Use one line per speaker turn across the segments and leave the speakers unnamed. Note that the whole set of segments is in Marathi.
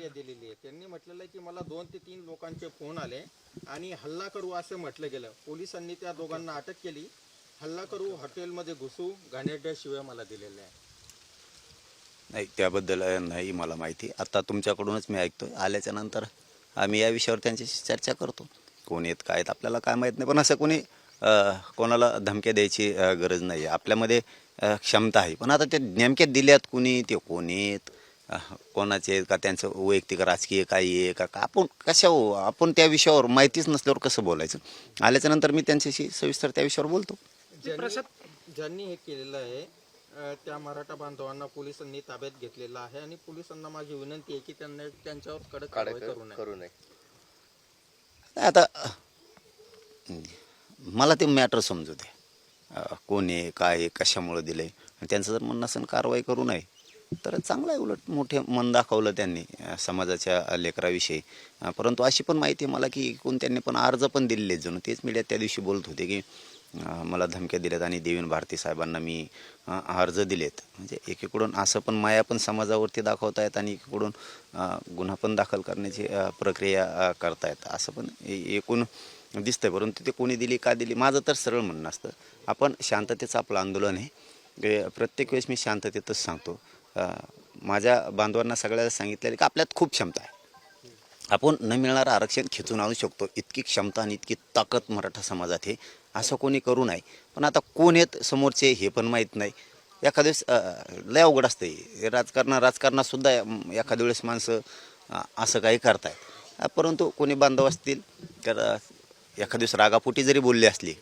प्रतिक्रिया दिलेली आहे. त्यांनी म्हटलेलं आहे की मला 2 ते 3 लोकांचे फोन आले आणि हल्ला करू असं म्हटलं गेलं. पोलिसांनी त्या दोघांना अटक केली. हल्ला करू, हॉटेलमध्ये घुसू, घाणेरड्या शिव्या मला दिलेल्या आहे.
नाही, त्याबद्दल नाही मला माहिती. आता तुमच्याकडूनच मी ऐकतोय. आल्याच्या नंतर आम्ही या विषयावर त्यांच्याशी चर्चा करतो. कोण आहेत काय आहेत आपल्याला काय माहीत नाही, पण असं कोणी कोणाला धमक्या द्यायची गरज नाही आहे. आपल्यामध्ये क्षमता आहे, पण आता ते नेमक्या दिल्यात कुणी, ते कोण आहेत, कोणाचे आहेत का, त्यांचं वैयक्तिक राजकीय काही आहे का, आपण आपण त्या विषयावर माहितीच नसल्यावर कसं बोलायचं. आल्याच्या नंतर मी त्यांच्याशी सविस्तर त्या विषयावर बोलतो.
ज्यांनी हे केलेलं आहे त्या मराठा बांधवांना पोलिसांनी ताब्यात घेतलेलं आहे आणि पोलिसांना माझी विनंती आहे की त्यांच्यावर कडक कारवाई करू नये.
आता मला ते मॅटर समजू दे, कोण आहे काय आहे, कशामुळे दिलं आहे. त्यांचं जर म्हणणं असेल कारवाई करू नये तर चांगलं आहे. उलट मोठे मन दाखवलं त्यांनी समाजाच्या लेकराविषयी. परंतु अशी पण माहिती आहे मला की कोण त्यांनी पण अर्ज पण दिलेले जणू. तेच मीडियात त्या दिवशी बोलत होते की मला धमक्या दिल्यात आणि देवेंद्र भारती साहेबांना मी अर्ज दिलेत. म्हणजे एकीकडून असं पण माया पण समाजावरती दाखवतायत आणि एकीकडून गुन्हा पण दाखल करण्याची प्रक्रिया करतायत, असं पण एकूण दिसतंय. परंतु ते कोणी दिली का दिली, माझं तर सरळ म्हणणं असतं आपण शांततेचं आपलं आंदोलन आहे. प्रत्येक वेळेस मी शांततेतच सांगतो. माझ्या बांधवांना सगळ्याला सांगितलेलं की आपल्यात खूप क्षमता आहे, आपण न मिळणारं आरक्षण खेचून आणू शकतो. इतकी क्षमता आणि इतकी ताकद मराठा समाजात आहे, असं कोणी करू नये. पण आता कोण आहेत समोरचे हे पण माहीत नाही. एखाद्या वेळेस लय अवघड असतं हे राजकारणातसुद्धा एखाद्या वेळेस माणसं असं काही करतायत. परंतु कोणी बांधव असतील तर एखाद्या दिवस रागापोटी जरी बोलले असले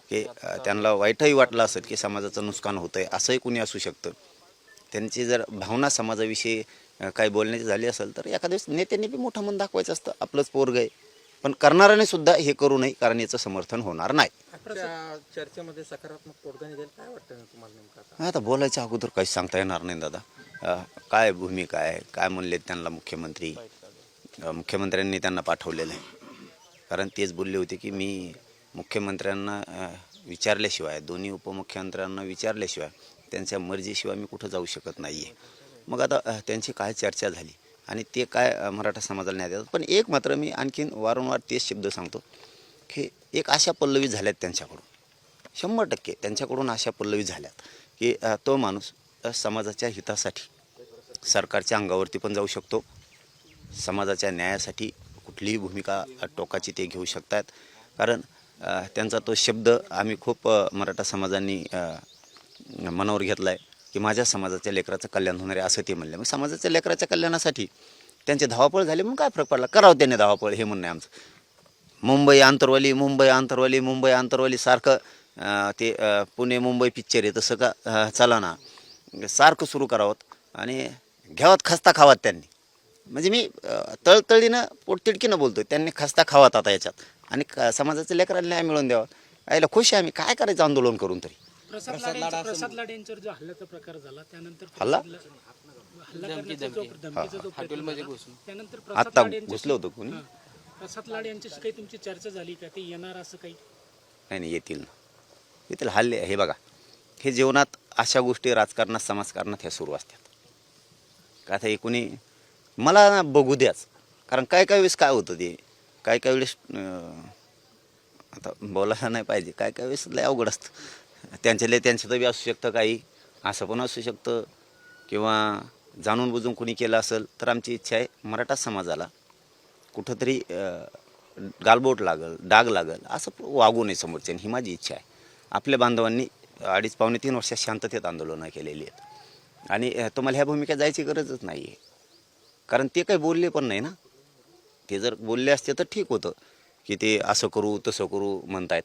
की त्यांना वाईटही वाटलं असेल की समाजाचं नुकसान होतं आहे, असंही कोणी असू शकतं. त्यांची जर भावना समाजाविषयी काही बोलण्याची झाली असेल तर एखाद्या वेळेस नेत्यांनी बी मोठं मन दाखवायचं असतं, आपलंच पोरग आहे. पण करणाऱ्याने सुद्धा हे करू नये, कारण याचं समर्थन होणार नाही.
चर्चेमध्ये सकारात्मक तोडगा निघेल काय वाटतं तुम्हाला नेमकं?
आता बोलायच्या अगोदर काही सांगता येणार नाही दादा. काय भूमिका आहे, काय म्हणले त्यांना मुख्यमंत्र्यांनी त्यांना पाठवलेलं आहे. कारण तेच बोलले होते की मी मुख्यमंत्र्यांना विचारल्याशिवाय, दोन्ही उपमुख्यमंत्र्यांना विचारल्याशिवाय, त्यांच्या मर्जीशिवाय मी कुठं जाऊ शकत नाही आहे. मग आता त्यांची काय चर्चा झाली आणि ते काय मराठा समाजाला न्याय देतात. पण एक मात्र मी आणखीन वारंवार तेच शब्द सांगतो की एक आशा पल्लवी झाल्यात त्यांच्याकडून, 100% त्यांच्याकडून आशा पल्लवी झाल्यात की तो माणूस समाजाच्या हितासाठी सरकारच्या अंगावरती पण जाऊ शकतो. समाजाच्या न्यायासाठी कुठलीही भूमिका टोकाची ते घेऊ शकतात. कारण त्यांचा तो शब्द आम्ही खूप मराठा समाजांनी मनावर घेतला आहे की माझ्या समाजाच्या लेकराचं कल्याण होणार आहे, असं ते म्हणले. मग समाजाच्या लेकराच्या कल्याणासाठी त्यांची धावपळ झाली म्हणून काय फरक पडला, करावं त्यांनी धावपळ, हे म्हणणं आहे आमचं. मुंबई आंतरवाली सारखं ते पुणे मुंबई पिक्चर आहे तसं का चला ना, सारखं सुरू करावं आणि घ्यावात खस्ता खावात त्यांनी. म्हणजे मी तळतळीनं पोटतिडकीनं बोलतो, त्यांनी खस्ता खावात आता याच्यात आणि समाजाच्या लेकराला न्याय मिळवून द्यावा. यायला खुश आहे आम्ही, काय करायचं आंदोलन करून तरी.
प्रसाद लाडेंवर जो हल्ल्याचा प्रकार झाला त्यानंतर
हल्ला
त्यानंतर
आत्ता घुसलं होतं कोणी.
प्रसाद लाड यांच्याशी काही तुमची चर्चा झाली का, ते येणार असं काही?
नाही येतील हल्ले. हे बघा, हे जीवनात अशा गोष्टी राजकारणात समाजकारणात ह्या सुरू असतात. का आता हे कोणी मला ना बघू द्याच. कारण काय वेळेस काय होतं ते काय वेळेस आता बोलायला नाही पाहिजे, काय वेळेस लय अवघड असतं. त्यांचं तर बी असू शकतं, काही असं पण असू शकतं किंवा जाणून बुजून कोणी केलं असेल. तर आमची इच्छा आहे मराठा समाजाला कुठंतरी गालबोट लागल, डाग लागल असं वागू नये समोरच्याने, ही माझी इच्छा आहे. आपल्या बांधवांनी 2.5-3 वर्षात शांततेत आंदोलनं केलेली आहेत आणि तुम्हाला ह्या भूमिका जायची गरजच नाही आहे. कारण ते काही बोलले पण नाही ना. ते जर बोलले असते तर ठीक होतं की ते असं करू तसं करू म्हणतायत.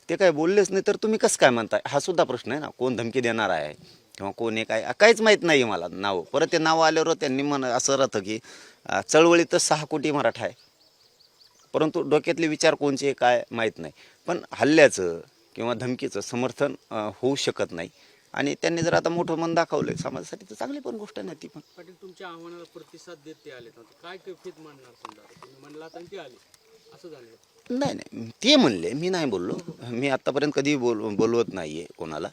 ते काय बोललेच नाही तर तुम्ही कसं काय म्हणताय, हा सुद्धा प्रश्न आहे ना. कोण धमकी देणार आहे किंवा कोण आहे काय, काहीच माहीत नाही आहे मला नाव. परत ते नाव आल्यावर त्यांनी असं राहतं की चळवळीतच 6 कोटी मराठा आहे, परंतु डोक्यातले विचार कोणचे काय माहीत नाही. पण हल्ल्याचं किंवा धमकीचं समर्थन होऊ शकत नाही आणि त्यांनी जर आता मोठं मन दाखवलं समाजासाठी तर चांगली पण गोष्ट नाही ती पण.
पाटील, तुमच्या आव्हानाला प्रतिसाद देत ते आले नव्हते, काय कैफियत मांडणार? समजा तुम्ही म्हणला तर ते आले, असं झालं?
नाही ते म्हणले, मी नाही बोललो. मी आत्तापर्यंत कधी बोलवत नाही आहे कोणाला.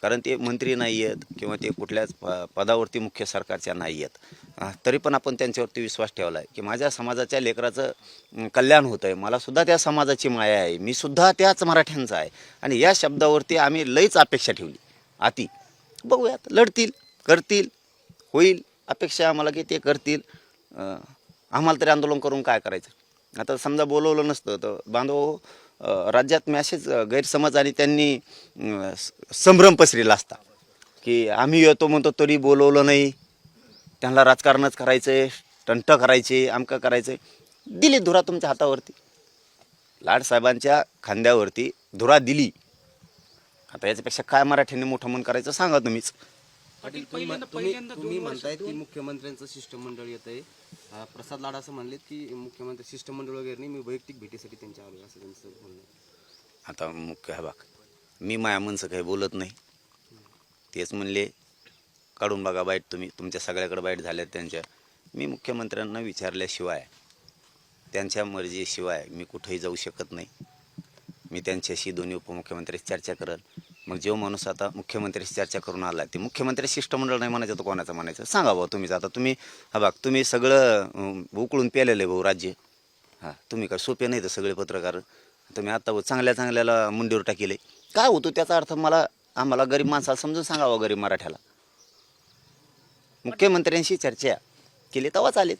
कारण ते मंत्री नाही आहेत किंवा ते कुठल्याच पदावरती मुख्य सरकारच्या नाही आहेत, तरी पण आपण त्यांच्यावरती विश्वास ठेवला आहे की माझ्या समाजाच्या लेकराचं कल्याण होतं आहे. मलासुद्धा त्या समाजाची माया आहे, मी सुद्धा त्याच मराठ्यांचा आहे आणि या शब्दावरती आम्ही लईच अपेक्षा ठेवली. आती बघूयात, लढतील, करतील, होईल. अपेक्षा आहे आम्हाला की ते करतील. आम्हाला तरी आंदोलन करून काय करायचं. आता समजा बोलवलं नसतं तर बांधव राज्यात मी असेच गैरसमज आणि त्यांनी संभ्रम पसरला असता की आम्ही येतो म्हणतो तरी बोलवलं नाही, त्यांना राजकारणच करायचं आहे, टंट करायचे, आमकं करायचं आहे. दिली धुरा तुमच्या हातावरती, लाडसाहेबांच्या खांद्यावरती धुरा दिली. आता याच्यापेक्षा काय मराठ्यांनी मोठं मन करायचं सांगा तुम्हीच.
पाटील
तुम्ही म्हणताय की मुख्यमंत्र्यांचं शिष्टमंडळ येत आहे. प्रसाद लाड असं म्हणलेत की मुख्यमंत्री शिष्टमंडळ वगैरे नाही, मी वैयक्तिक भेटीसाठी त्यांच्या आलो असं त्यांचं म्हणणं आहे.
आता मुख्य हा भाग मी माया मनचं काही बोलत नाही. तेच म्हणले काढून बघा बाईट, तुम्ही तुमच्या सगळ्याकडे बाईट झाल्यात त्यांच्या. मी मुख्यमंत्र्यांना विचारल्याशिवाय, त्यांच्या मर्जीशिवाय मी कुठेही जाऊ शकत नाही. मी त्यांच्याशी दोन्ही उपमुख्यमंत्र्यांशी चर्चा करेल. मग जो माणूस आता मुख्यमंत्र्यांशी चर्चा करून आला ते मुख्यमंत्री शिष्टमंडळ नाही म्हणायचं तर कोणाचं म्हणायचं सांगा भाऊ तुम्हीच. आता तुम्ही हा भाग तुम्ही सगळं उकळून पेलेलं आहे भाऊ राज्य. हां, तुम्ही काय सोपे नाही तर सगळे पत्रकार. तुम्ही आता चांगल्या चांगल्याला मुंडीवर टाकेले. काय होतो त्याचा अर्थ आम्हाला गरीब माणसाला समजून सांगावं, गरीब मराठ्याला. मुख्यमंत्र्यांशी चर्चा केली तेव्हा चालेल.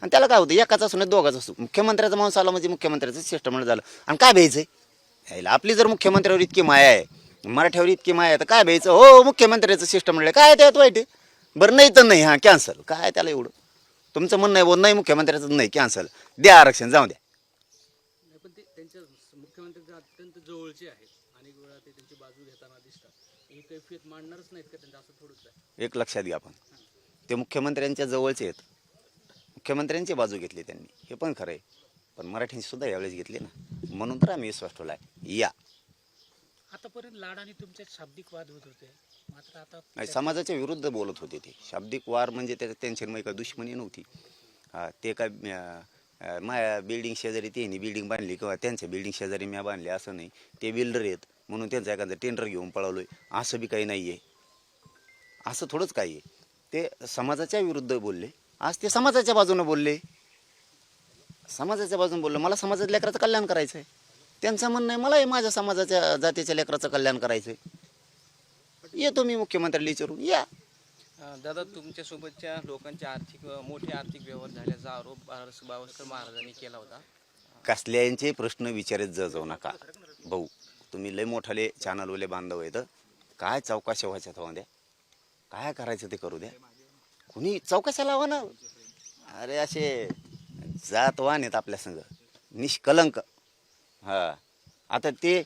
आणि त्याला काय होतं, एकाच असू नाही दोघाच असू. मुख्यमंत्र्याचा माणूस आला म्हणजे मुख्यमंत्र्याचं शिष्टमंडळ झालं. आणि काय भ्यायचं यायला, आपली जर मुख्यमंत्र्यावर इतकी माया आहे, मराठ्यावर इतकी माया आहे तर काय भ्यायचं. हो, मुख्यमंत्र्याचं शिष्टमंडळ काय त्यात वाईट आहे. बरं नाही तर नाही, हां कॅन्सल, काय त्याला एवढं. तुमचं म्हणणं आहे बोल नाही मुख्यमंत्र्याचं नाही, कॅन्सल, द्या आरक्षण, जाऊ द्या.
पण ते त्यांच्या मुख्यमंत्र्यांच्या अत्यंत जवळचे आहेत, अनेक वेळा ते त्यांची बाजू घेताना दिसतात. ही कैफियत मांडणारच नाहीत का त्यांचं, असं थोडंच आहे.
एक लक्षात घ्या, आपण ते मुख्यमंत्र्यांच्या जवळचे आहेत, मुख्यमंत्र्यांची बाजू घेतली त्यांनी, हे पण खरं आहे. पण मराठ्यांची सुद्धा यावेळेस घेतली ना, म्हणून तर आम्ही विश्वास ठेवला आहे. या
आतापर्यंत लाड आणि तुमच्यात शाब्दिक वाद होत होते, मात्र आता
नाही, समाजाच्या विरुद्ध बोलत होते ते. शाब्दिक वार म्हणजे त्याच्यात त्यांच्यामध्ये काही दुश्मनी नव्हती. ते काय माया बिल्डिंग शेजारी त्यांनी बिल्डिंग बांधली किंवा त्यांच्या बिल्डिंग शेजारी म्या बांधली असं नाही. ते बिल्डर आहेत म्हणून त्यांचा एखादा टेंडर घेऊन पळवलोय असं बी काही नाही आहे. असं थोडंच काही आहे. ते समाजाच्या विरुद्ध बोलले, आज ते समाजाच्या बाजूने बोलले. समाजाच्या बाजूने बोललं, मला समाजाच्या लेकराचं कल्याण करायचं आहे. त्यांचं म्हणणं आहे मलाही माझ्या समाजाच्या जातीच्या लेकराचं कल्याण करायचं आहे. येतो मी मुख्यमंत्र्याला विचारून, या.
दादा, तुमच्यासोबतच्या लोकांचे मोठे आर्थिक व्यवहार झाल्याचा आरोप बावस्कर महाराजांनी केला होता.
कसल्याचे प्रश्न विचारत जाऊ नका भाऊ. तुम्ही लय मोठाले चॅनलवाले बांधव आहेत. काय चौकशा व्हायच्या तेव्हा द्या, काय करायचं ते करू द्या. कुणी चौकशा लावा ना. अरे असे जातवान आहेत आपल्या संग, निष्कलंक. हा, आता ते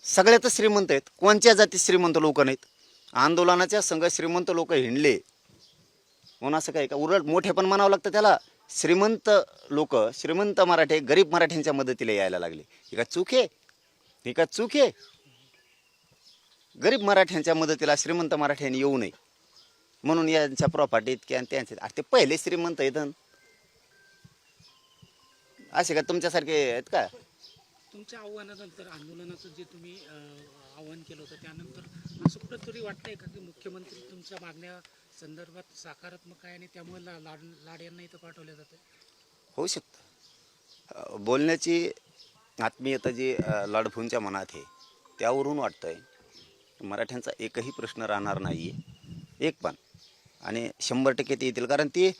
सगळ्यातच श्रीमंत आहेत. कोणत्या जातीत श्रीमंत लोक नाहीत. आंदोलनाच्या संघ श्रीमंत लोक हिंडले म्हणून असं काय का, उलट मोठे पण म्हणावं लागतं त्याला. श्रीमंत लोक, श्रीमंत मराठे गरीब मराठ्यांच्या मदतीला यायला लागले. ही का चूक आहे? ही का चूक आहे? गरीब मराठ्यांच्या मदतीला श्रीमंत मराठ्यांनी येऊ नये म्हणून यांच्या प्रॉपर्टीत किंवा त्यांचे ते पहिले श्रीमंत आहेत. असे का तुमच्यासारखे आहेत का?
तुमच्या आव्हानानंतर आंदोलनाचं जे तुम्ही आव्हान केलं होतं त्यानंतर असं कुठंतरी वाटतंय का की मुख्यमंत्री तुमच्या मागण्या संदर्भात सकारात्मक आहे आणि त्यामुळे लाड यांना इथं पाठवलं जातं?
होऊ शकतं. बोलण्याची आत्मीयता जी लाडफूंच्या मनात आहे त्यावरून वाटतंय मराठ्यांचा एकही प्रश्न राहणार नाही आहे, एक पण. आणि 100% ते येतील, कारण ती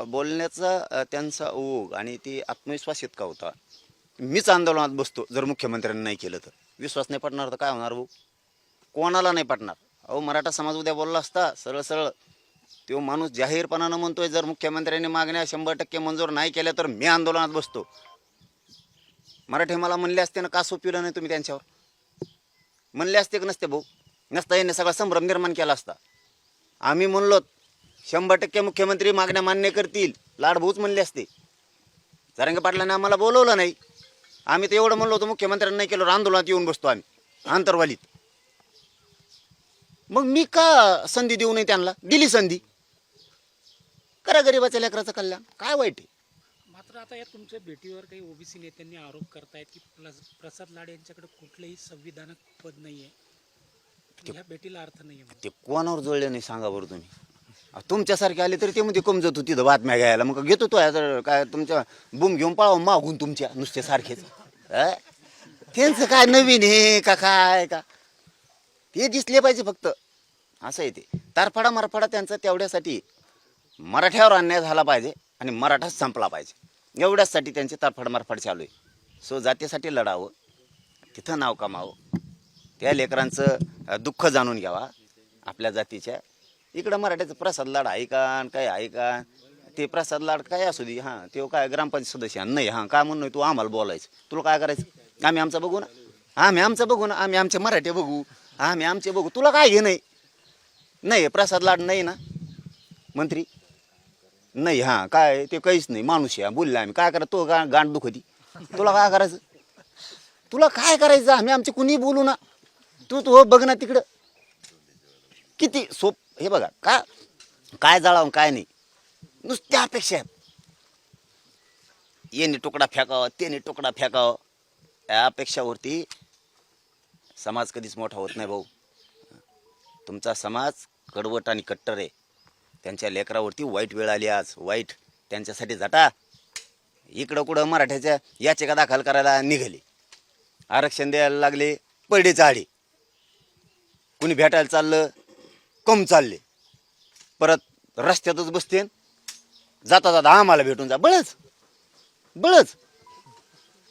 बोलण्याचा त्यांचा ओघ आणि ती आत्मविश्वास इतका होता. मीच आंदोलनात बसतो जर मुख्यमंत्र्यांनी नाही केलं तर. विश्वास नाही पटणार तर काय होणार भाऊ? कोणाला नाही पटणार. अहो, मराठा समाज उद्या बोलला असता सरळ सरळ. तो माणूस जाहीरपणानं म्हणतोय जर मुख्यमंत्र्यांनी मागण्या 100% मंजूर नाही केल्या तर मी आंदोलनात बसतो. मराठे मला म्हणले असते ना, का सोपविलं नाही तुम्ही त्यांच्यावर? म्हणले असते की नसते भाऊ? नसता यांनी सगळा संभ्रम निर्माण केला असता. आम्ही म्हणलो 100% मुख्यमंत्री मागण्या मान्य करतील, लाडभाऊच म्हणले असते. जरांगे पाटलांनी आम्हाला बोलवलं नाही. आम्ही तर एवढं म्हणलो होतो मुख्यमंत्र्यांनी नाही केलं, आंदोलनात येऊन बसतो आम्ही आंतरवालीत. मग मी का संधी देऊ नये त्यांना? दिली संधी. करा गरीबाच्या लेकराचं कल्याण, काय वाईट आहे?
मात्र आता या तुमच्या भेटीवर काही ओबीसी नेत्यांनी आरोप करतायत की प्रसाद लाड यांच्याकडे कुठलंही संविधानिक पद नाही आहे. ह्या भेटीला अर्थ नाही आहे.
ते कोणावर जुळले नाही सांगा बरं तुम्ही. तुमच्यासारखे आले तरी ते मध्ये कमजत होती तिथं बातम्या घ्यायला, मग घेतो तो आता काय तुमच्या बुम घेऊन पळावं मागून तुमच्या नुसते सारखेच. त्यांचं काय नवीन हे का काय का ते दिसले पाहिजे फक्त, असं आहे ते. तारफडा मरफडा त्यांचा तेवढ्यासाठी मराठ्यावर अन्याय झाला पाहिजे आणि मराठाच संपला पाहिजे एवढ्याचसाठी त्यांचे तारफड मरफड चालू आहे. सो जातीसाठी लढावं, तिथं नाव कमावं, त्या लेकरांचं दुःख जाणून घ्यावा आपल्या जातीच्या. इकडं मराठ्याचं प्रसाद लाड आहे का आणि काय आहे का, ते प्रसाद लाड काय असू दे. हां ते काय ग्रामपंचायत सदस्य नाही, हां काय म्हणून तू आम्हाला बोलायचं, तुला काय करायचं, आम्ही आमचं बघू ना, आम्ही आमचं बघू ना, आम्ही आमचे मराठी बघू, आम्ही आमचे बघू, तुला काय घे नाही प्रसाद लाड नाही ना मंत्री नाही, हां काय ते काहीच नाही, माणूस आहे बोलले आम्ही काय करा, तो गांड दुखती, तुला काय करायचं, तुला काय करायचं, आम्ही आमचे कुणी बोलू ना, तू बघ ना तिकडं किती सोप. हे बघा काय जाळावं काय नाही, नुसत्या अपेक्षा आहेत. येणे तुकडा फेकावं त्याने तुकडा फेकावं, या अपेक्षावरती समाज कधीच मोठा होत नाही भाऊ. तुमचा समाज कडवट आणि कट्टर आहे. त्यांच्या लेकरावरती वाईट वेळ आली आज, वाईट त्यांच्यासाठी झटा. इकडं कुठं मराठ्याच्या याचिका दाखल करायला निघाली, आरक्षण द्यायला लागले, पडे चाळी, कुणी भेटायला चाललं कम चालले, परत रस्त्यातच बसते, जाता जाता आम्हाला भेटून जा, बळच.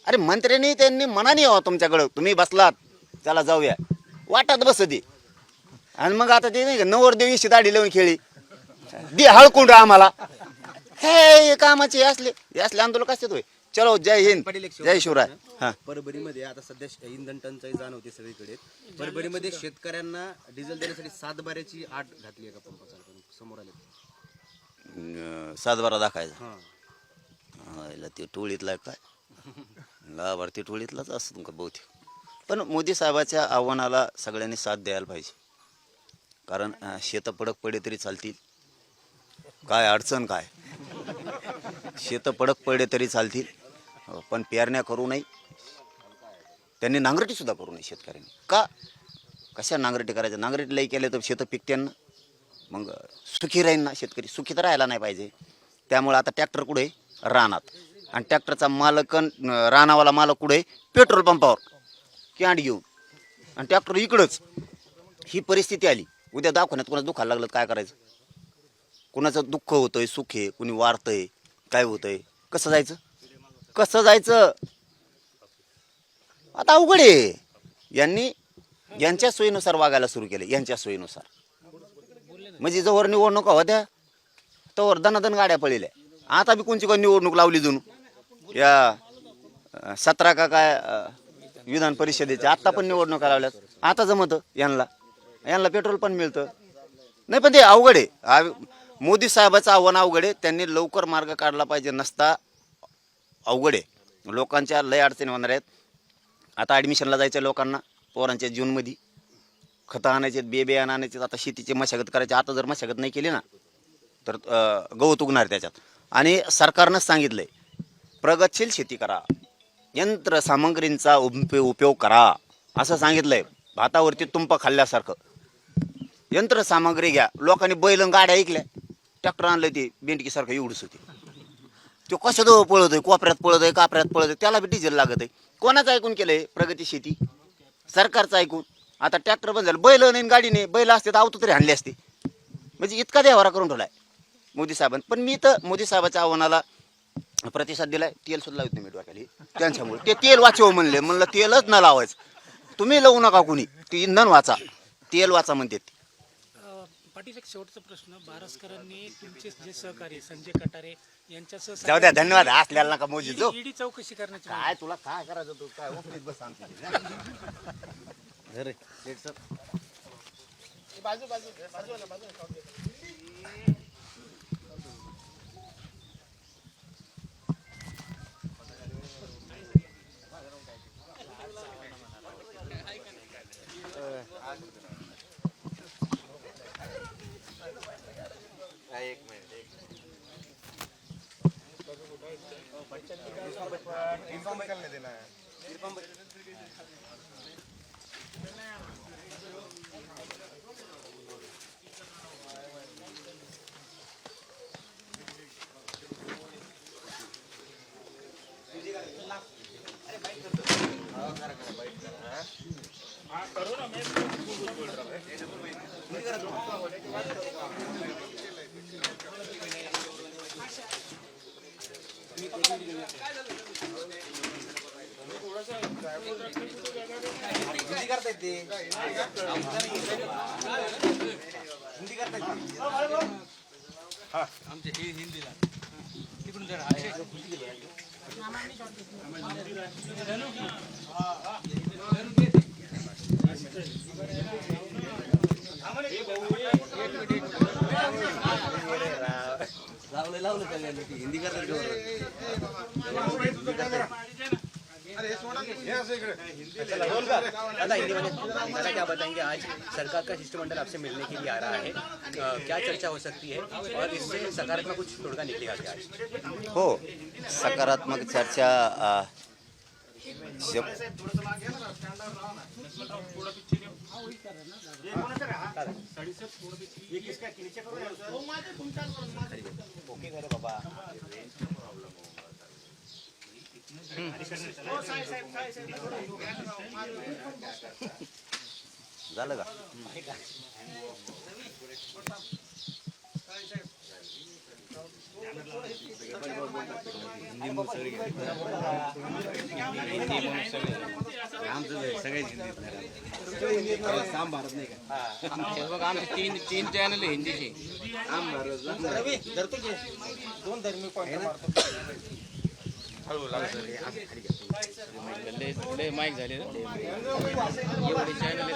अरे मंत्र्यांनी त्यांनी मनाने यावं तुमच्याकडं, तुम्ही बसलात त्याला जाऊया वाटत बस दे. आणि मग आता ते नाही का नवरदेवीशी दाढी लावून खेळी दे हळकुंड आम्हाला, हे कामाचे असले आंदोलन कसं होय. चलो जय हिंद जय शिवराय. हा
परभणीमध्ये आता सध्या इंधन टंचाई जाणवते सगळीकडे. परभणीमध्ये शेतकऱ्यांना डिझेल देण्यासाठी 7 बाऱ्याची आट घातली आहे का पंप चालकांनी, समोर आले
सातबारा दाखायचा.
हां
ते टोळीतला काय लाभार्थी टोळीतलाच असतो का बहुतेक. पण मोदी साहेबाच्या आव्हानाला सगळ्यांनी साथ द्यायला पाहिजे, कारण शेतं पडक पडे तरी चालतील, काय अडचण काय, शेतं पडक पडे तरी चालतील, पण पेरण्या करू नये, त्यांनी नांगरटी सुद्धा करू नये शेतकऱ्यांनी. का कशा नांगरटी करायचं, नांगरटी लई केले तर शेतं पिकते ना, मग सुखी राहील ना शेतकरी, सुखी तर राहायला नाही पाहिजे. त्यामुळे आता ट्रॅक्टर कुठे रानात, आणि ट्रॅक्टरचा मालक रानावाला मालक कुठे पेट्रोल पंपावर कॅन्ड घेऊन, आणि ट्रॅक्टर इकडंच. ही परिस्थिती आली, उद्या दवाखान्यात कोणाचं दुखायला लागलं काय करायचं, कुणाचं दुःख होतंय सुख आहे, कुणी वारतंय काय होतंय, कसं जायचं. आता अवघड आहे. यांनी यांच्या सोयीनुसार वागायला सुरू केले, यांच्या सोयीनुसार. म्हणजे जवळ निवडणुका होत्या तोवर दनादन गाड्या पळल्या. आता बी कोणची कोण निवडणूक लावली जणू या 17 का काय विधान परिषदेच्या, आत्ता पण निवडणुका लावल्यात. आता जमतं यांना पेट्रोल पण मिळतं नाही, पण ते अवघड आहे. मोदी साहेबाचं आव्हान अवघड आहे, त्यांनी लवकर मार्ग काढला पाहिजे, नसता अवघड आहे. लोकांच्या लय अडचणी होणार आहेत. आता ॲडमिशनला जायचं लोकांना, पोरांच्या जूनमध्ये खतं आणायचे, बियाणं आणायचे, आता शेतीची मशागत करायची. आता जर मशागत नाही केली ना तर गवत उगणार त्याच्यात. आणि सरकारनंच सांगितलंय प्रगतशील शेती करा, यंत्रसामग्रींचा उपयोग करा, असं सांगितलंय. भातावरती तुंप खाल्ल्यासारखं यंत्रसामग्री घ्या. लोकांनी बैल गाड्या ऐकल्या, ट्रॅक्टर आणलं ते बेंडकीसारखं एवढंच होते, तो कशात पळत आहे, कोपऱ्यात पळत आहे, कापऱ्यात पळत आहे, त्याला बी डिझेल लागत आहे. कोणाचं ऐकून केलंय प्रगती शेती, सरकारचं ऐकून. आता ट्रॅक्टर बंद झालं, बैल नाही गाडी नाही, बैल असते तर आवतो तरी हाणले असते. म्हणजे इतका देवारा करून ठेवलाय मोदी साहेबांनी. पण मी तर मोदी साहेबाच्या आव्हानाला प्रतिसाद दिलाय. तेल सुद्धा लावत नाही मी डोक्याला त्यांच्यामुळे. ते तेल वाचव म्हणलं तेलच न लावायचं, तुम्ही लावू नका कुणी, ते इंधन वाचा, तेल वाचा म्हणते.
पाटील एक शेवटचा प्रश्न, बारसकरांनी तुमचे जे सहकारी संजय कटारे यांच्यासह
जाऊ द्या, धन्यवाद. असल्याला नका मोजी जो
ईडी चौकशी करण्याची
काय तुला काय करायचं, तू काय ऑफिस बस
आमच्या हे हिंदीला तिकडून जरा
लावलं सगळ्यांनी ती हिंदी करतात
दादा हिंदी में दादा क्या बताएंगे, आज सरकार का शिष्टमंडल आपसे मिलने के लिए आ रहा है, क्या चर्चा हो सकती है और इससे सकारात्मक कुछ तोड़गा निकलेगा क्या आज?
हो, सकारात्मक चर्चा झालं का?
आमचे तीन चॅनल हिंदीचे.
रवी धरतो की दोन धर्मी पॉईंट मारतो.
लय माईक झाले ना एवढे चॅनल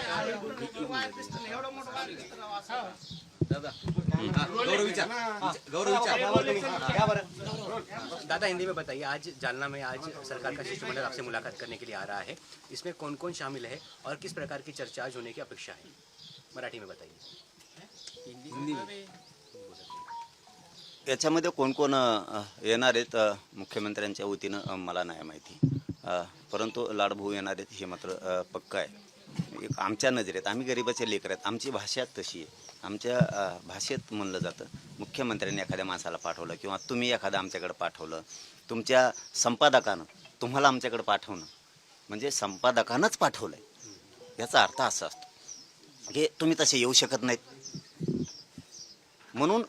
दादा हिंदी में बताइए, आज जालना में आज सरकार का शिष्टमंडल आपसे मुलाकात करने के लिए आ रहा है, इसमें कौन कौन शामिल है और किस प्रकार की चर्चा आज होने की अपेक्षा है? मराठी में बताइए.
याच्यामध्ये कोण कोण येणार आहेत मुख्यमंत्र्यांच्या वतीनं मला नाही माहिती, परंतु लाडभाऊ येणार आहेत हे मात्र पक्का आहे. एक आमच्या नजरेत आम्ही गरिबाचे लेकर आहेत, आमची भाषा तशी आहे. आमच्या भाषेत म्हणलं जातं, मुख्यमंत्र्यांनी एखाद्या माणसाला पाठवलं किंवा तुम्ही एखादं आमच्याकडे पाठवलं, तुमच्या संपादकानं तुम्हाला आमच्याकडे पाठवणं म्हणजे संपादकानंच पाठवलं आहे याचा अर्थ असा असतो की तुम्ही तसे येऊ शकत नाहीत. म्हणून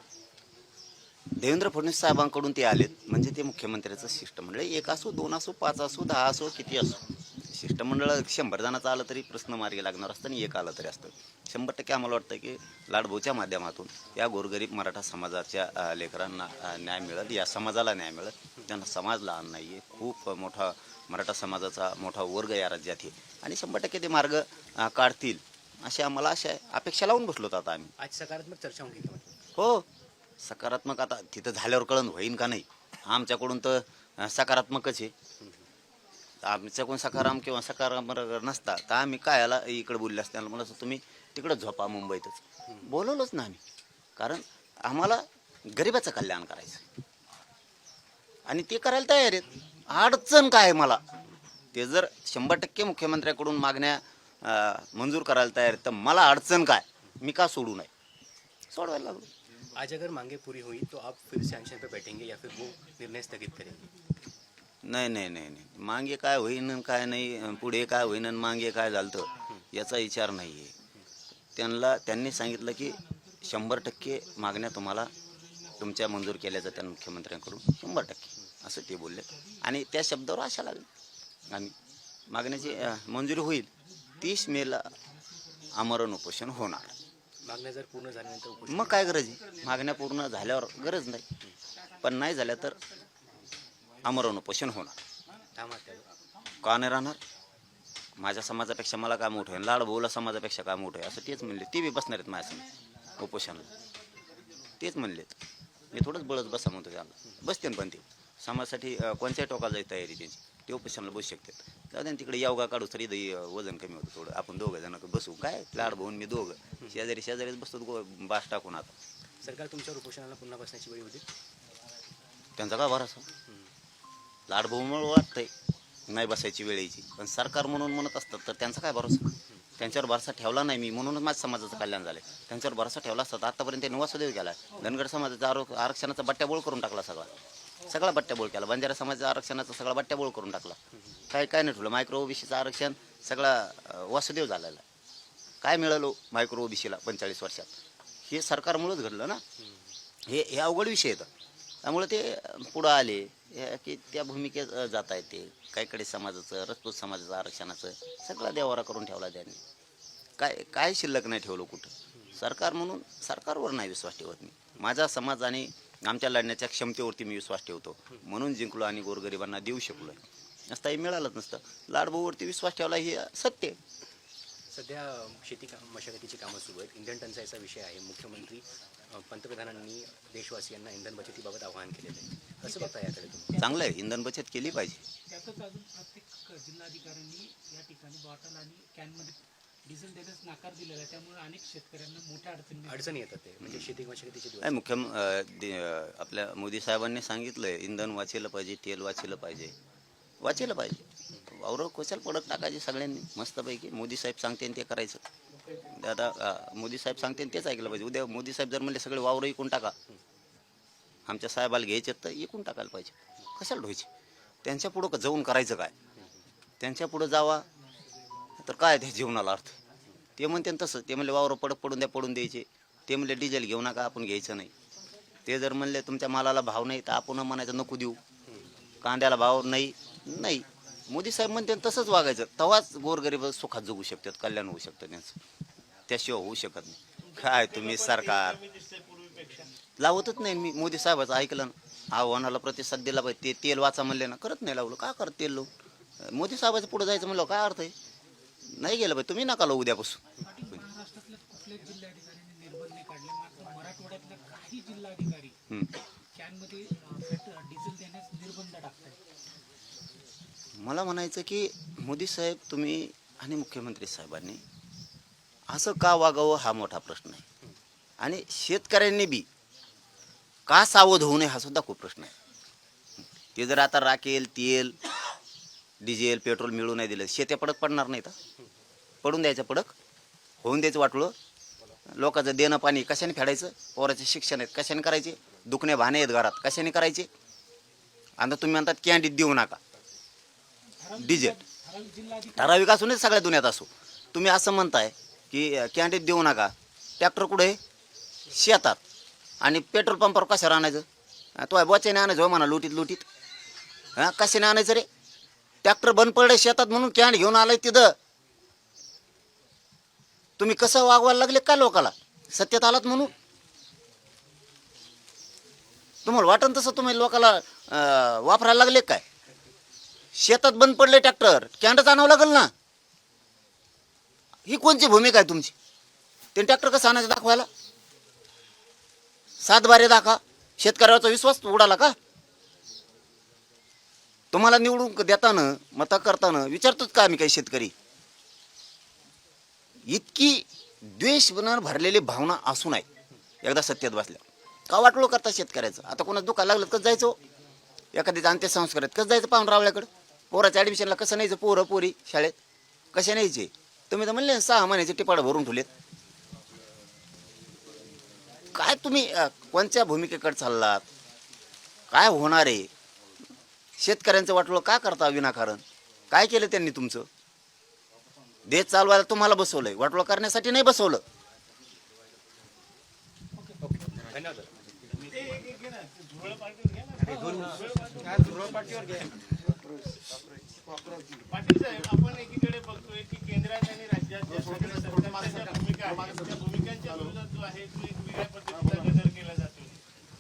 देवेंद्र फडणवीस साहेबांकडून ते आलेत म्हणजे ते मुख्यमंत्र्याचं शिष्टमंडळ, 1 असो 2 असो 5 असो 10 असो किती असो, शिष्टमंडळ 100 जणांचं आलं तरी प्रश्न मार्गी लागणार असतं आणि 1 आलं तरी असतं. 100% आम्हाला वाटतं की लाडभाऊच्या माध्यमातून या गोरगरीब मराठा समाजाच्या लेकरांना न्याय मिळेल, या समाजाला न्याय मिळेल. त्यांना समाज लहान नाही आहे, खूप मोठा मराठा समाजाचा मोठा वर्ग या राज्यात आहे आणि 100% ते मार्ग काढतील अशी आम्हाला अपेक्षा लावून बसलो आता आम्ही.
आज सकारात्मक चर्चा होगी क्या?
हो, सकारात्मक आता तिथं झाल्यावर कळण होईन का नाही, आमच्याकडून तर सकारात्मकच आहे. आमच्याकडून सकारात्मक किंवा सकारात्मक नसता तर आम्ही काय याला इकडे बोलले असताना मला असं तुम्ही तिकडं झोपा मुंबईतच, बोलवलंच ना आम्ही, कारण आम्हाला गरिबाचं कल्याण करायचं आणि ते करायला तयार आहेत. अडचण काय मला ते जर 100% मुख्यमंत्र्याकडून मागण्या मंजूर करायला तयार आहेत तर मला अडचण काय, मी का सोडू नये, सोडवायला लागलो.
आज अगर मांगे पूरी हुई तो आप फिर से अनशन पे बैठेंगे या फिर वो निर्णय स्थगित करेंगे?
नाही, मागे काय होईन काय नाही, पुढे काय होईन आणि मागे काय झालं याचा विचार नाही आहे. त्यांनी सांगितलं की 100% मागण्या तुम्हाला तुमच्या मंजूर केल्या जात्या मुख्यमंत्र्यांकडून 100% असं ते बोलले आणि त्या शब्दावर आशा लागली आम्ही मागण्याची मंजुरी होईल. 30 मेला आमरण उपोषण होणार.
मागण्या जर पूर्ण झाल्यानंतर उपोषण
मग काय गरज आहे, मागण्या पूर्ण झाल्यावर गरज नाही, पण नाही झाल्या तर आमरण उपोषण होणार.
थांबा त्या
का नाही राहणार, माझ्या समाजापेक्षा मला काय मोठं आहे, लाडभाऊला समाजापेक्षा काय मोठं आहे असं तेच म्हणले. ते बी बसणार आहेत माझ्यासमोर उपोषणाला, तेच म्हणलेत. मी थोडंच बळच बसा म्हणतो त्याला, बसते पण ते समाजासाठी कोणत्याही टोकाला जायची तयारी त्यांची, ते उपोषणाला बसू शकतात. जाऊ तिकडे यावगा काढू तरी वजन कमी होतं थोडं, आपण 2 जण बसू, काय लाडभाऊन मी 2 शेजारीच बसतो बास टाकून. आता
सरकार तुमच्यावर उपोषणाला पुन्हा बसण्याची वेळ होती,
त्यांचा का भरोसा, लाडभाऊमुळे वाटतंय नाही बसायची वेळ यायची, पण सरकार म्हणून म्हणत असतात तर त्यांचा काय भरोसा. त्यांच्यावर भरोसा ठेवला नाही मी, म्हणूनच माझ्या समाजाचं कल्याण झालं. त्यांच्यावर भरोसा ठेवला असता तर आतापर्यंत त्यांनी वासुदेव केला. धनगर समाजाचा आरक्षणाचा बट्ट्याबोळ करून टाकला, सगळा बट्ट्याबोळ केला. बंजारा समाजाचा आरक्षणाचा सगळा बट्ट्याबोळ करून टाकला. काय नाही ठेवलं. मायक्रो ओबीसीचं आरक्षण सगळा वासुदेव झालेला. काय मिळालं मायक्रो ओबीसीला 45 वर्षात? हे सरकारमुळेच घडलं ना. हे अवघड विषय येतं. त्यामुळे ते पुढं आले की त्या भूमिकेत जात आहेत ते. काहीकडे समाजाचं, राजपूत समाजाचं आरक्षणाचं सगळा देवारा करून ठेवला त्यांनी. काय शिल्लक नाही ठेवलं कुठं. सरकार म्हणून सरकारवर नाही विश्वास ठेवत मी. माझा समाज आणि आमच्या लढण्याच्या क्षमतेवरती मी विश्वास ठेवतो, म्हणून जिंकलो आणि गोरगरिबांना देऊ शकलो. नसताही मिळालंच नसतं. लाडभाऊवरती विश्वास ठेवला हे सत्य.
सध्या मशागतीची कामं सुरू आहेत. इंधन टंचाईचा विषय आहे. मुख्यमंत्री पंतप्रधानांनी देशवासियांना इंधन बचतीबाबत आवाहन केलेलं आहे. कसं बघता याकडे तुम्ही?
चांगलं आहे, इंधन बचत केली पाहिजे.
त्यातच अजून प्रत्येक जिल्हाधिकाऱ्यांनी या ठिकाणी बॉटल आणि कॅनमध्ये डिझेल देण्यास नकार दिलेला आहे. त्यामुळे अनेक शेतकऱ्यांना मोठ्या
अडचणी येतात ते, म्हणजे शेती मशागतीचे दिवस.
नाही, आपल्या मोदी साहेबांनी सांगितलंय इंधन वाचेलं पाहिजे, तेल वाचेलं पाहिजे. वावरं कोशाल पडत टाकायचे सगळ्यांनी मस्तपैकी. मोदी साहेब सांगते ते करायचं. आता मोदी साहेब सांगते तेच ऐकलं पाहिजे. उद्या मोदी साहेब जर म्हणले सगळे वावरं इकून टाका, आमच्या साहेबाला घ्यायचे तर इकून टाकायला पाहिजे. कशाला ढोयचे? त्यांच्या पुढं जाऊन करायचं काय? त्यांच्या पुढं जावा तर काय त्या जीवनाला अर्थ? ते म्हणते तसं. ते म्हणले वावरं पडून द्यायचे. ते म्हणले डिझेल घेऊ नका, आपण घ्यायचं नाही. ते जर म्हणले तुमच्या मालाला भाव नाही तर आपण म्हणायचं नको देऊ. कांद्याला भाव नाही. मोदी साहेब म्हणते तसंच वागायचं. तेव्हाच गोरगरीब सुखात जगू शकतात, कल्याण होऊ शकतं त्यांचं. त्याशिवाय होऊ शकत नाही. काय तुम्ही सरकार लावतच नाही. मी मोदी साहेबाचं ऐकलं ना, आव्हानाला प्रतिसाद दिला पाहिजे. ते तेल वाचा म्हणले ना, करत नाही लावलं. का करत तेल लावून? मोदी साहेबाचं पुढे जायचं म्हणलं काय अर्थ आहे? नाही गेलं पाहिजे. तुम्ही नका लावू उद्यापासून.
महाराष्ट्रातल्या कुठल्याच जिल्हाधिकाऱ्यांनी निर्बंध नाही काढले, मात्र मराठवाड्यातल्या काही जिल्हाधिकारी कॅनमध्ये डिझेल देण्यास निर्बंध टाकतात.
मला म्हणायचं की मोदी साहेब तुम्ही आणि मुख्यमंत्री साहेबांनी असं का वागावं हा मोठा प्रश्न आहे. आणि शेतकऱ्यांनी बी का सावध होऊ नये हा सुद्धा खूप प्रश्न आहे. ते जर आता राखेल तेल डिझेल पेट्रोल मिळू नाही दिलं, शेत्या पडक पडणार नाही तर पडून द्यायचं. पडक होऊन द्यायचं वाटलं. लोकांचं देणं पाणी कशाने फेडायचं? पोराचे शिक्षण आहेत कशाने करायचे? दुखणे भाणे आहेत घरात कशाने करायचे? आता तुम्ही म्हणतात कॅन्डीत देऊ नका डिझेल. ठराविक असू नये सगळ्या दुनियात असो. तुम्ही असं म्हणताय की कॅन्डीत देऊ नका. ट्रॅक्टर कुठे? शेतात. आणि पेट्रोल पंपावर कशावर आणायचं? तो बचाने आणायचं म्हणा लुटीत. हां, कशाने आणायचं रे? ट्रॅक्टर बंद पडले शेतात म्हणून कॅन्ड घेऊन आलाय तिथं. तुम्ही कसं वागवायला लागले का लोकाला? सत्यात आलात म्हणून तुम्हाला वाटन तसं तुम्ही लोकाला वापरायला लागले काय? शेतात बंद पडले ट्रॅक्टर, कॅन्डच आणावं लागेल ना. ही कोणची भूमिका आहे तुमची? ते ट्रॅक्टर कसं आणायचं दाखवायला? 7 बारे दाखवा. शेतकऱ्याचा विश्वास उडाला का? तुम्हाला निवडून देताना मतं करताना विचारतोच का आम्ही काही शेतकरी? इतकी द्वेष भरलेली भावना असू नये. एकदा सत्यात बसल्या का वाटलो करता शेतकऱ्याचं. आता कोणाचं दुखायला लागलं कसं जायचं? एखाद्याचं अंत्यसंस्कार आहेत कसं जायचं? पाहून रावल्याकडं पोराच्या ॲडमिशनला कसं न्यायचं? पोरं पोरी शाळेत कशा न्यायचे? तुम्ही तर म्हणले 6 महिन्याचे टिपाडं भरून ठेवलेत. काय तुम्ही कोणत्या भूमिकेकडे चाललात? काय होणार आहे? शेतकऱ्यांचं वाटलं का करता विनाकारण? काय केलं त्यांनी तुमचं? देश चालवायला तुम्हाला बसवलंय, वाटलं करण्यासाठी नाही बसवलं.
धन्यवाद.
पाटील साहेब, आपण एकीकडे बघतोय की केंद्रात आणि राज्यात ज्या सगळ्या सरकारच्या भूमिका आहेत त्या भूमिकांच्या विरोधात जो आहे तो एक वेगळ्या पद्धतीचा गजर केला जातो.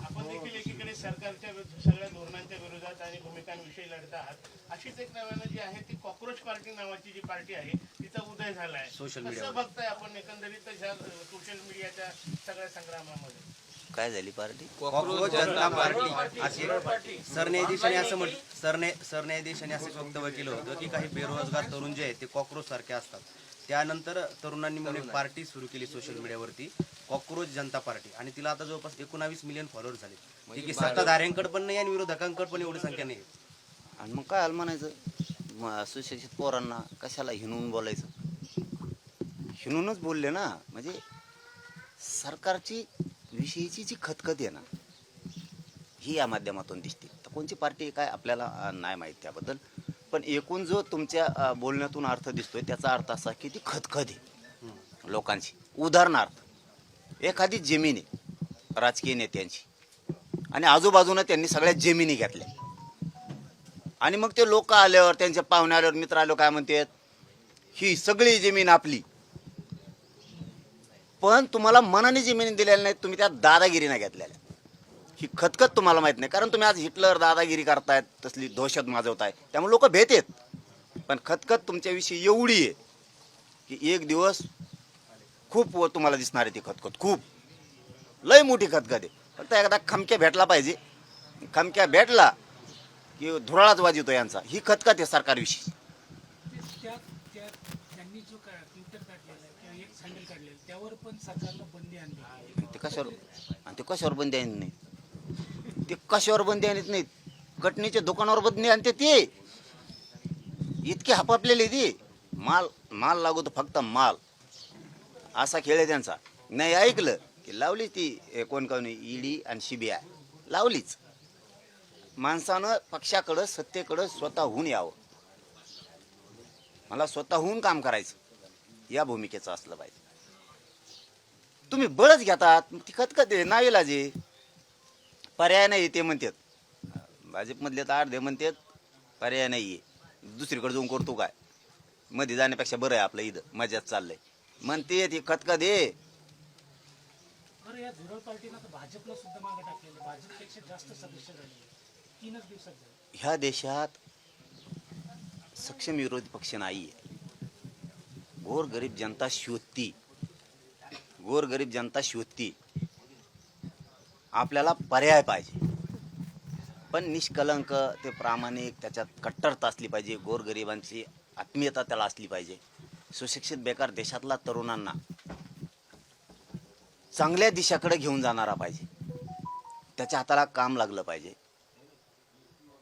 आपण देखील एकीकडे सरकारच्या सगळ्या धोरणांच्या विरोधात आणि भूमिकांविषयी लढत आहात. अशीच एक नव्यानं जी आहे ती कॉक्रोच पार्टी नावाची जी पार्टी आहे तिचा उदय झाला आहे. कसं बघताय आपण एकंदरीत ह्या सोशल मीडियाच्या सगळ्या संग्रामामध्ये?
काय झाली पार्टी?
कॉक्रोच जनता पार्टी. सरन्यायाधीशांनी असं वक्तव्य केलं होतं की काही बेरोजगार तरुण जे आहेत ते कॉक्रोच सारखे असतात. त्यानंतर तरुणांनी म्हणून एक पार्टी सुरू केली सोशल मीडियावरती, कॉक्रोच जनता पार्टी. आणि तिला आता जवळपास 19 मिलियन फॉलोअर्स झाले. ती की सत्ताधाऱ्यांकडे पण नाही आणि विरोधकांकडे पण एवढी संख्या नाही.
आणि मग काय म्हणायचं? सुशिक्षित पोरांना कशाला हिणून बोलायचं? हिनूनच बोलले ना, म्हणजे सरकारची विषयीची जी खतखत आहे ना, ही या माध्यमातून दिसते. तर कोणची पार्टी काय आपल्याला नाही माहीत त्याबद्दल, पण एकूण जो तुमच्या बोलण्यातून अर्थ दिसतोय त्याचा अर्थ असा की ती खतखत आहे लोकांची. उदाहरणार्थ एखादी जमीन आहे राजकीय नेत्यांची आणि आजूबाजूनं त्यांनी सगळ्या जमिनी घेतल्या आणि मग ते लोक आल्यावर, त्यांच्या पाहुणे आल्यावर, मित्र आल्यावर काय म्हणतात, ही सगळी जमीन आपली. पण तुम्हाला मनाने जमीन दिलेल्या नाहीत, तुम्ही त्या दादागिरीने घेतलेल्या. ही खतखत तुम्हाला माहित नाही, कारण तुम्ही आज हिटलर दादागिरी करतायत, तसली दहशत माजवताय, त्यामुळे लोक भेटेत. पण खतखत तुमच्याविषयी एवढी आहे की एक दिवस खूप तुम्हाला दिसणार आहे ती खतखत, खूप लय मोठी खतखत आहे. फक्त एकदा खमक्या भेटला पाहिजे, खमक्या भेटला की धुराळाच वाजवतो यांचा. ही खतखत आहे सरकारविषयी.
त्यांनी जो ट्विटर काढलेला आहे किंवा एक सँडल काढलेलं त्यावर पण सरकारला बंदी आणली.
आणि ते कशावर बंदी आणत नाही, ते कशावर बंदी आणत नाहीत, कटणीच्या दुकानावर बंदी आणते. ते इतके हापापलेले ते माल लागतो, फक्त माल. असा खेळ आहे त्यांचा. नाही ऐकलं की लावली ती कोण ईडी आणि सीबीआय लावलीच. माणसानं पक्षाकडं, सत्तेकडं स्वतःहून यावं. मला स्वतःहून काम करायचं या भूमिकेचं असलं पाहिजे. तुम्ही बळच घेतात, ती खतखत आहे, नाईलाज, पर्याय नाही ते म्हणतात. भाजपमधले तर अर्धे म्हणतात पर्याय नाही आहे, दुसरीकडे जाऊन करतो काय, मध्ये जाण्यापेक्षा बरं आहे आपलं, इथं मजाच चाललंय म्हणते. ती खतखत आहे.
बरं, या झुरळ पार्टीनं तर भाजपला सुद्धा मागे टाकलेलं, भाजपपेक्षा जास्त सदस्य झाले 3च दिवसात झाले.
ह्या देशात सक्षम विरोधी पक्ष नाही आहे. गोरगरीब जनता शोधती, गोरगरीब जनता शोधती. आपल्याला पर्याय पाहिजे, पण निष्कलंक, ते प्रामाणिक, त्याच्यात कट्टरता असली पाहिजे, गोरगरिबांची आत्मीयता त्याला असली पाहिजे. सुशिक्षित बेकार देशातला तरुणांना चांगल्या दिशाकडे घेऊन जाणारा पाहिजे, त्याच्या हाताला काम लागलं पाहिजे.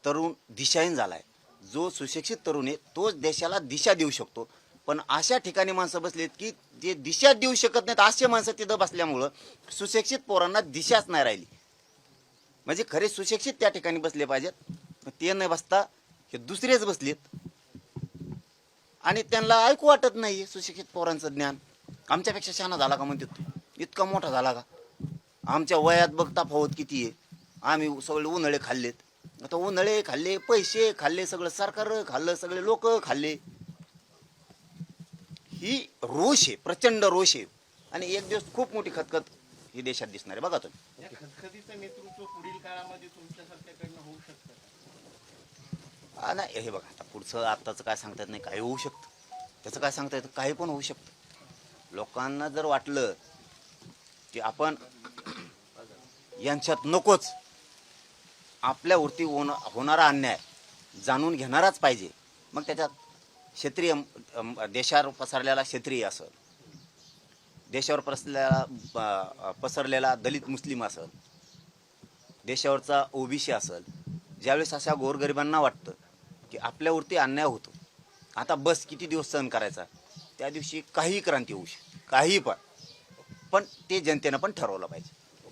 तरुण दिशाहीन झालाय. जो सुशिक्षित तरुण आहे तोच देशाला दिशा देऊ शकतो. पण अशा ठिकाणी माणसं बसलेत की जे दिशा देऊ शकत नाहीत, असे माणसं तिथं बसल्यामुळं सुशिक्षित पोरांना दिशाच नाही राहिली. म्हणजे खरे सुशिक्षित त्या ठिकाणी बसले पाहिजेत, ते न बसता हे दुसरेच बसलेत आणि त्यांना ऐकू वाटत नाही सुशिक्षित पोरांचं ज्ञान. आमच्यापेक्षा शहाणा झाला का म्हणते, तू इतका मोठा झाला का, आमच्या वयात बघ तफावत किती आहे, आम्ही सगळे उन्हाळे खाल्लेत. आता उन्हाळे खाल्ले, पैसे खाल्ले, सगळं सरकार खाल्लं, सगळे लोक खाल्ले. ही रोष आहे, प्रचंड रोष आहे. आणि एक दिवस खूप मोठी खतखत ही देशात दिसणार आहे. बघा तुम्ही,
या खतखतीचं नेतृत्व पुढील काळामध्ये तुमच्यासारख्याकडनं होऊ शकतं का?
नाही हे बघा, आता पुढचं आत्ताचं काय सांगता येत नाही, काही होऊ शकतं, त्याचं काय सांगता येतं, काही पण होऊ शकतं. लोकांना जर वाटलं की आपण यांच्यात नकोच, आपल्यावरती होणारा अन्याय जाणून घेणाराच पाहिजे, मग त्याच्यात क्षेत्रीय, देशावर पसरलेला क्षेत्रीय असेल, देशावर पसरलेला दलित मुस्लिम असेल, देशावरचा ओबीसी असेल, ज्यावेळेस अशा गोरगरिबांना वाटतं की आपल्यावरती अन्याय होतो, आता बस किती दिवस सहन करायचा, त्या दिवशी काही क्रांती होऊ शकते, काही पण ते जनतेनं पण ठरवलं पाहिजे.